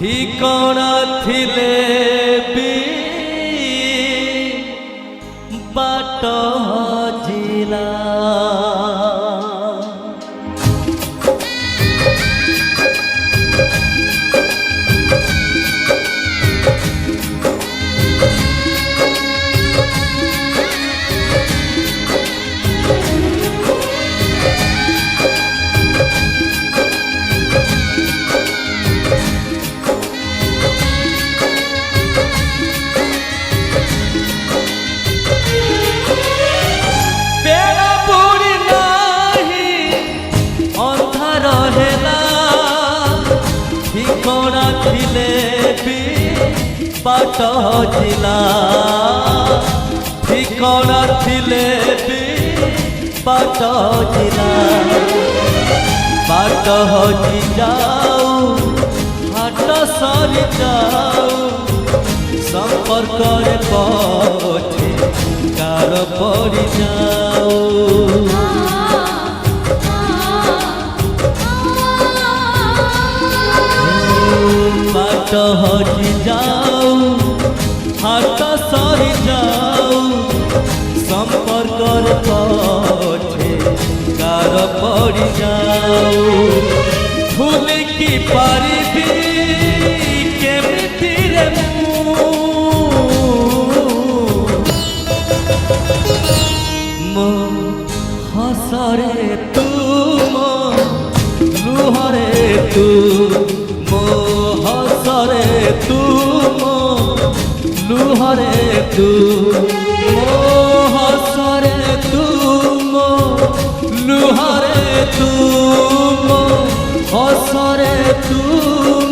ঠিকনা থিলে B but জিলা ঠিকনা থিলে বি বাট জিলা ঠিকনা থিলে বি বাট জিলা বাট হজি যাও হাট সরি যাও সম্পর্করে পছে কার পড়ি যাও बाट हजी जाओ हाट सरी जाओ संपर्क पछे कार पड़ी जाओ भूल की पारिबी केमिति रे मो हसरे तू मो लुहरे तू हसरे तू मो लुहरे तू मो हसरे तू मो लुहरे तू मो हसरे तू